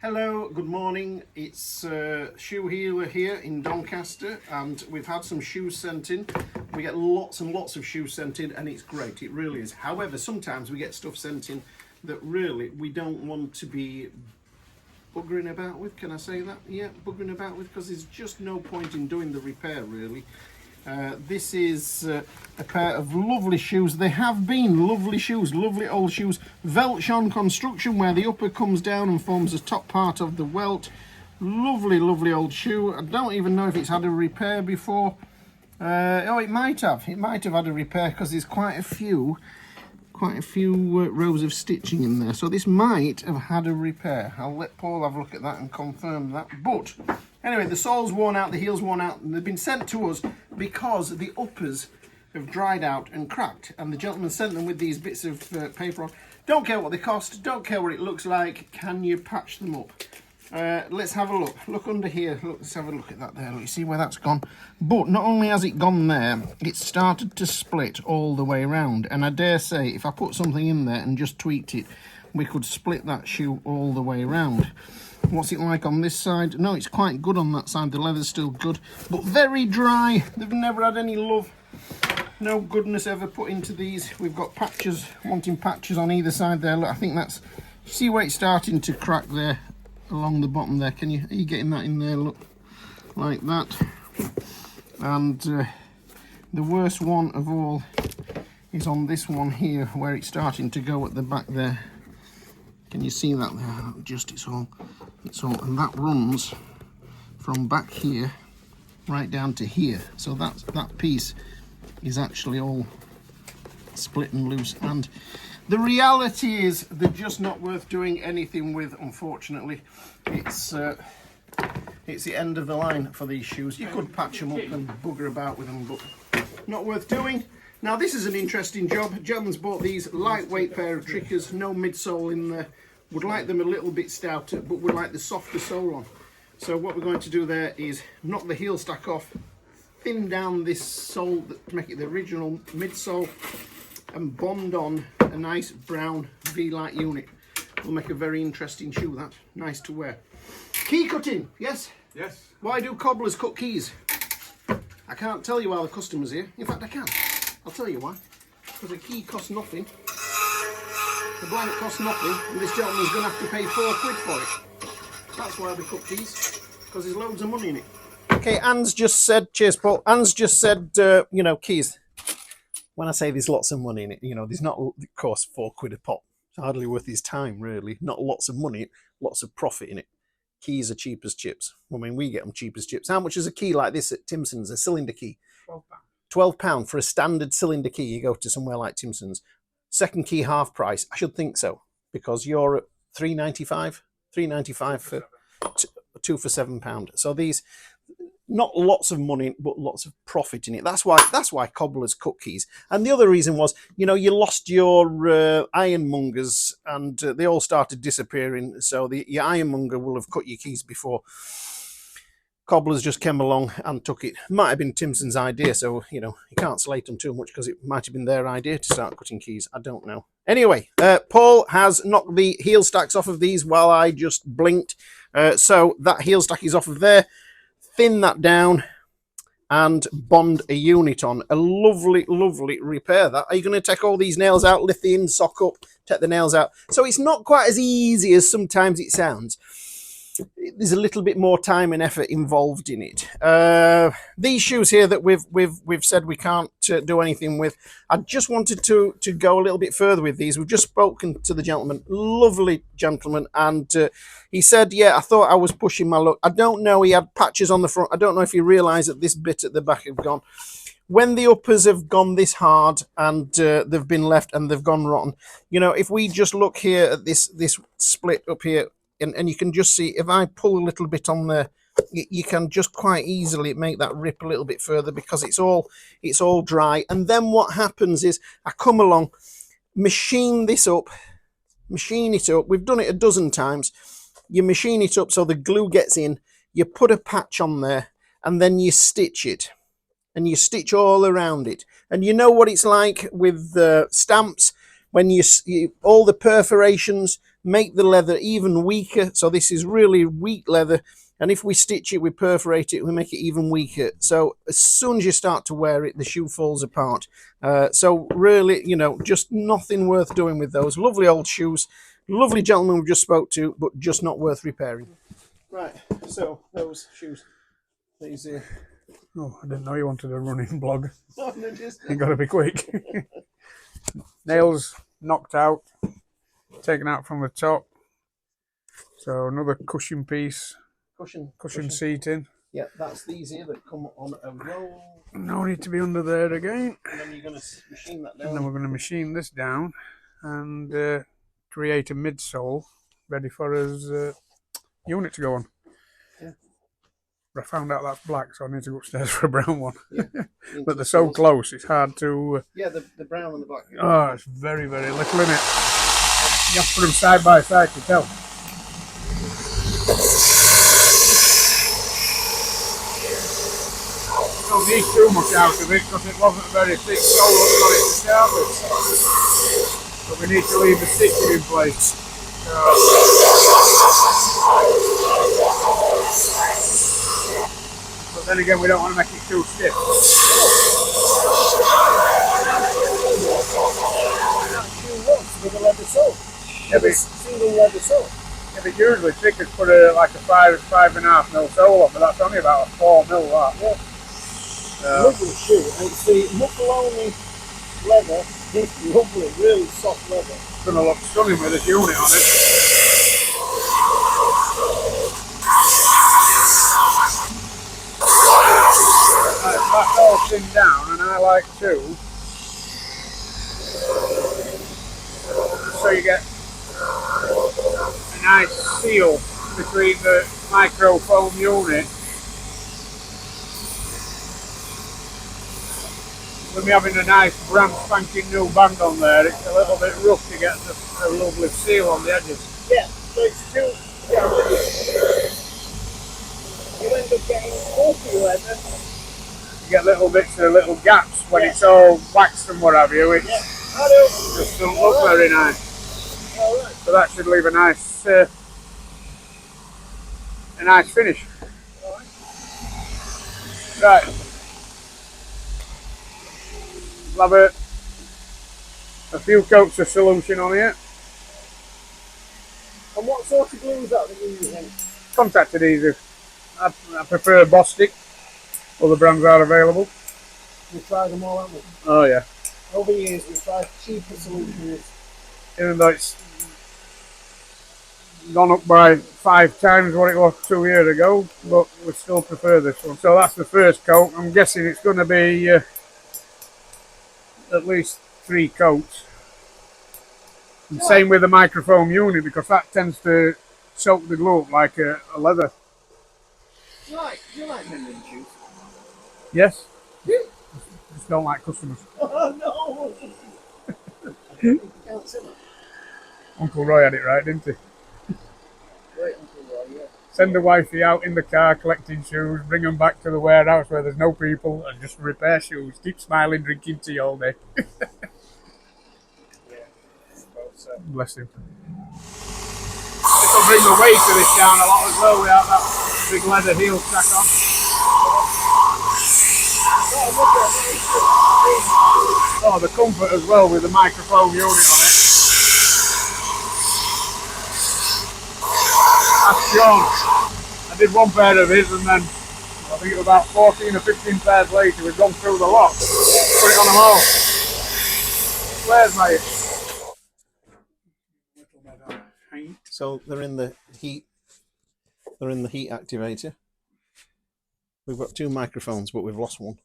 Hello, good morning. It's Shoe Healer here in Doncaster, and we've had some shoes sent in. We get lots and lots of shoes sent in, and it's great, it really is. However, sometimes we get stuff sent in that really we don't want to be buggering about with. Can I say that? Yeah, buggering about with, because there's just no point in doing the repair really. This is a pair of lovely shoes. They have been lovely shoes, lovely old shoes. Veldschoen construction, where the upper comes down and forms the top part of the welt. Lovely, lovely old shoe. I don't even know if it's had a repair before. Oh, it might have. It might have had a repair because there's quite a few rows of stitching in there. So this might have had a repair. I'll let Paul have a look at that and confirm that. But anyway, the sole's worn out, the heel's worn out, and they've been sent to us because the uppers have dried out and cracked, and the gentleman sent them with these bits of paper on. Don't care what they cost, don't care what it looks like, can you patch them up? Let's have a look. Look under here. Look, let's have a look at that there. Look, you see where that's gone? But not only has it gone there, it's started to split all the way around. And I dare say, if I put something in there and just tweaked it, we could split that shoe all the way around. What's it like on this side? No, it's quite good on that side. The leather's still good, but very dry. They've never had any love. No goodness ever put into these. We've got patches, wanting patches on either side there. Look, I think that's, see where it's starting to crack there along the bottom there. Are you getting that in there? Look, like that. And the worst one of all is on this one here, where it's starting to go at the back there. Can you see that there? Just it's all, and that runs from back here right down to here. So that piece is actually all split and loose. And the reality is they're just not worth doing anything with, unfortunately. It's the end of the line for these shoes. You could patch them up and bugger about with them, but not worth doing. Now this is an interesting job. Gentleman's bought these lightweight pair of trickers, no midsole in there. Would like them a little bit stouter, but would like the softer sole on. So what we're going to do there is knock the heel stack off, thin down this sole to make it the original midsole, and bond on a nice brown Vi-lite unit. Will make a very interesting shoe, that. Nice to wear. Key cutting, yes? Yes. Why do cobblers cut keys? I can't tell you while the customer's here. In fact, I can. I'll tell you why. Because a key costs nothing. The blank costs nothing, and this gentleman's going to have to pay £4 for it. That's why we cut keys, because there's loads of money in it. Okay, Anne's just said, cheers Paul, Anne's just said, you know, keys. When I say there's lots of money in it, you know, there's not, of course, £4 a pop. It's hardly worth his time, really. Not lots of money, lots of profit in it. Keys are cheap as chips. I mean, we get them cheap as chips. How much is a key like this at Timson's, a cylinder key? £12. £12 for a standard cylinder key. You go to somewhere like Timson's. Second key half price. I should think so, because you're at £3.95. £3.95 for two for £7. So these, not lots of money, but lots of profit in it. That's why cobblers cut keys. And the other reason was, you know, you lost your ironmongers, and they all started disappearing. So your ironmonger will have cut your keys before. Cobblers just came along and took it. Might have been Timson's idea, so, you know, you can't slate them too much because it might have been their idea to start cutting keys. I don't know. Anyway, Paul has knocked the heel stacks off of these while I just blinked. So that heel stack is off of there. Thin that down and bond a unit on. A lovely, lovely repair that. Are you going to take all these nails out, lift the in sock up, take the nails out? So it's not quite as easy as sometimes it sounds. There's a little bit more time and effort involved in it. These shoes here that we've said we can't do anything with, I just wanted to go a little bit further with these. We've just spoken to the gentleman, lovely gentleman, and he said, yeah, I thought I was pushing my luck. I don't know, he had patches on the front. I don't know if he realised that this bit at the back had gone. When the uppers have gone this hard and they've been left and they've gone rotten, you know, if we just look here at this split up here, and you can just see, if I pull a little bit on there, you can just quite easily make that rip a little bit further because it's all dry. And then what happens is I come along, machine this up, machine it up. We've done it a dozen times. You machine it up so the glue gets in, you put a patch on there, and then you stitch it. And you stitch all around it. And you know what it's like with stamps, when you all the perforations make the leather even weaker. So this is really weak leather, and if we stitch it, we perforate it, we make it even weaker. So as soon as you start to wear it, the shoe falls apart. So really, you know, just nothing worth doing with those. Lovely old shoes, lovely gentleman we just spoke to, but just not worth repairing. Right, so those shoes, these here. Oh, I didn't know you wanted a running blog. Oh, no, just... You got to be quick. Nails knocked out, taken out from the top. So another cushion piece, cushion seating. Yeah, that's these here that come on a roll. No need to be under there again. And then you're going to machine that down. And then we're going to machine this down and create a midsole ready for his unit to go on. Yeah. But I found out that's black, so I need to go upstairs for a brown one. Yeah. But they're so close, it's hard to... yeah, the brown and the black. Oh, it's very, very little in it. You have to put them side by side to tell. Don't need too much out of it because it wasn't a very thick sole that we got it to start with. But we need to leave the stitching in place. But then again, we don't want to make it too stiff. With a leather sole. Yeah, but, Single leather sole. yeah, but usually thickers put like a 5.5 mil sole on, but that's only about a 4 mil. That. Yeah. Lovely shoe. And it's the Muflone leather. It's lovely, really soft leather. It's going to look stunning with this unit on it. That's all thinned down, and I like to. So you get a nice seal between the micro foam unit. With me having a nice brand spanking new band on there, it's a little bit rough to get a lovely seal on the edges. Yeah, so it's too... Yeah, you end up getting pulpy leather. You get little bits of little gaps when it's all waxed and what have you, which just don't look very nice. Alright. So that should leave a nice finish. Right. We'll have a few coats of solution on here. And what sort of glue is that you're using? Contact adhesive. I prefer Bostik. Other brands are available. We've tried them all, haven't we? Oh yeah. Over the years we've tried cheaper solutions. Even though it's gone up by 5 times what it was 2 years ago, but we still prefer this one. So that's the first coat. I'm guessing it's going to be at least 3 coats. And same with the microfoam unit, because that tends to soak the glue up like a leather. Do you like mending shoes? Yes. Just don't like customers. Oh no! You can't say that. Uncle Roy had it right, didn't he? Great Uncle Roy, yeah. Send the wifey out in the car collecting shoes, bring them back to the warehouse where there's no people and just repair shoes. Keep smiling, drinking tea all day. Yeah, I suppose so. Bless him. This will bring the weight of this down a lot as well without that big leather heel stack on. Oh, the comfort as well with the microphone unit on it. That's John. I did one pair of his and then I think it was about 14 or 15 pairs later we'd gone through the lot. Put it on them all. Where's my... So they're in the heat. They're in the heat activator. We've got 2 microphones, but we've lost one.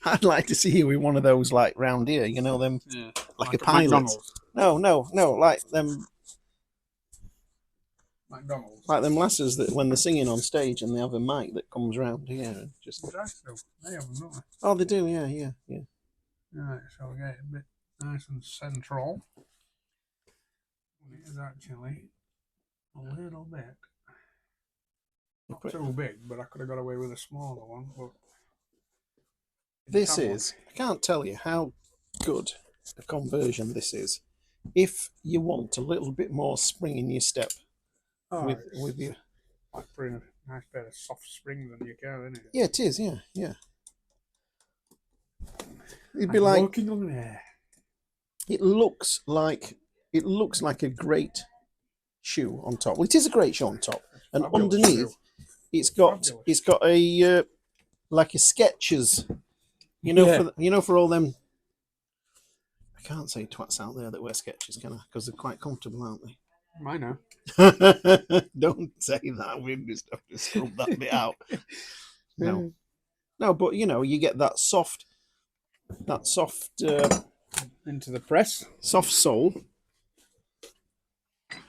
I'd like to see you with one of those, like round here. You know them, yeah, like a pilot. No, like them. McDonald's. Like them lasses that when they're singing on stage and they have a mic that comes round here and just. They have them, don't they? Oh, they do. Yeah. Right, so we get it a bit nice and central. It is actually a little bit. Not too big, but I could have got away with a smaller one. But this is, I can't tell you how good a conversion this is. if you want a little bit more spring in your step Oh, with your... like putting a nice pair of soft springs on your car, isn't it? Yeah, it is, yeah, yeah. It'd be I'm like... walking on air. It looks like a great shoe on top. Well, it is a great shoe on top, and Fabulous underneath shoe. it's got a like a Skechers, for all them. I can't say twats out there that wear Skechers, can I? Because they're quite comfortable, aren't they? I know. Don't say that. We just have to scrub that bit out. No, but you get that soft Into the press. soft sole.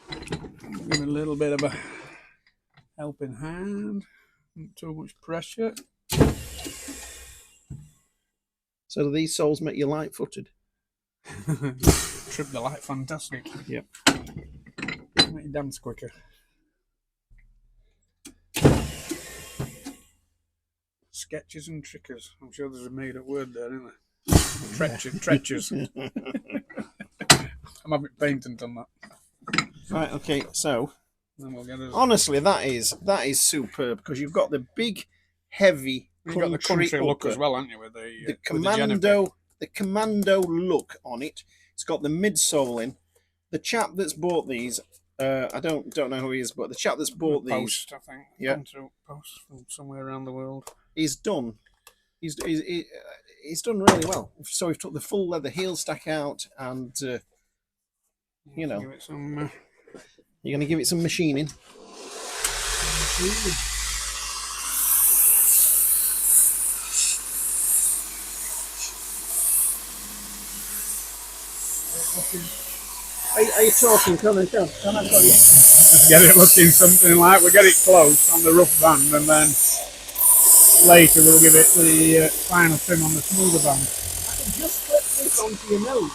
Give it a little bit of a helping hand. Not too much pressure. So do these soles make you light-footed? Trip the light, fantastic. Yep. Make you dance quicker. Sketches and trickers. I'm sure there's a made-up word there, isn't there? Treacherous. I'm having patent on that. Right. Okay. So Then we'll get us. honestly, that is superb because you've got the big, heavy You've got the country look as well, haven't you? With the commando, the commando look on it. It's got the midsole in. The chap that's bought these, I don't know who he is, but the chap that's bought these, Post, I think. Yeah. Post from somewhere around the world. he's done. He's done really well. So we've took the full leather heel stack out, and Give it some. you're going to give it some machining. Are you talking? Can I tell you? Just get it looking something like, we'll get it close on the rough band, and then later we'll give it the final trim on the smoother band. I can just flip this onto your nose.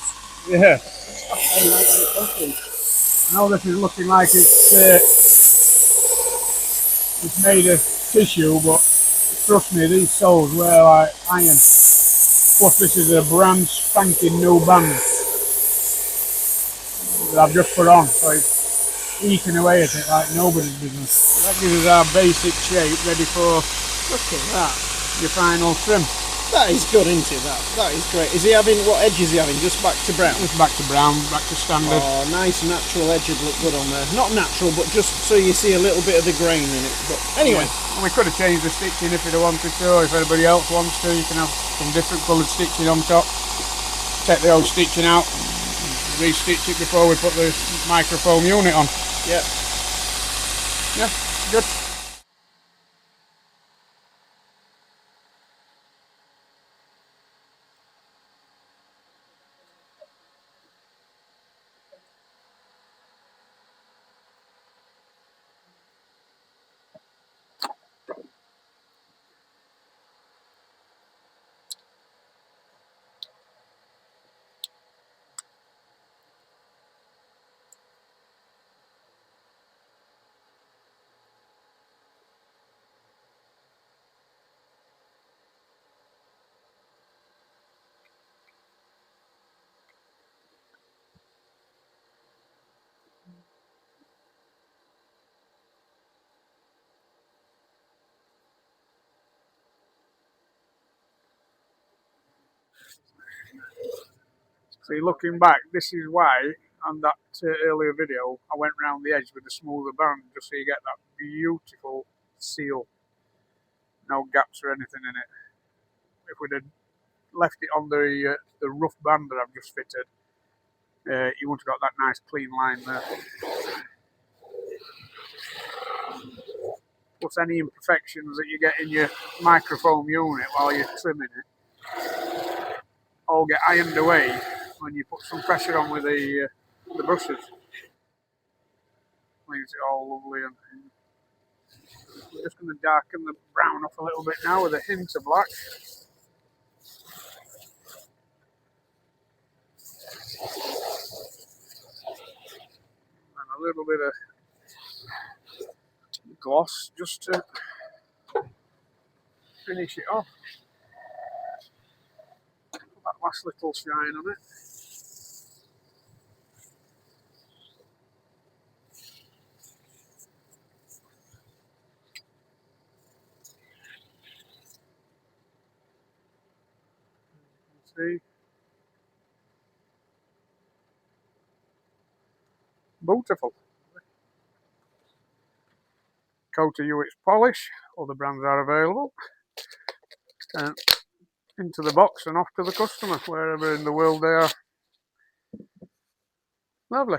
Yeah. I Now this is looking like it's made of tissue, but trust me, these soles wear like iron. Plus this is a brand spanking new band that I've just put on, so it's eating away at it like nobody's business. So that gives us our basic shape ready for, look at that. your final trim. That is good, isn't it? That is great. Is he having, what edge is he having? Just back to brown? Just back to brown, back to standard. Oh, nice natural edge would look good on there. Not natural, but just so you see a little bit of the grain in it. But anyway. Yeah. And we could have changed the stitching if we'd have wanted to, or if anybody else wants to. You can have some different coloured stitching on top. Take the old stitching out, re-stitch it before we put the microfoam unit on. Yeah. Yeah, good. See, looking back, this is why on that earlier video I went round the edge with the smoother band, just so you get that beautiful seal. No gaps or anything in it. If we'd have left it on the rough band that I've just fitted, you wouldn't have got that nice clean line there. Plus any imperfections that you get in your microfoam unit while you're trimming it all get ironed away when you put some pressure on with the brushes. Leaves it all lovely. And I'm just going to darken the brown up a little bit now with a hint of black. And a little bit of gloss just to finish it off. Put that last little shine on it. See? Beautiful. Coat of UX polish, other brands are available. And into the box and off to the customer, wherever in the world they are. Lovely.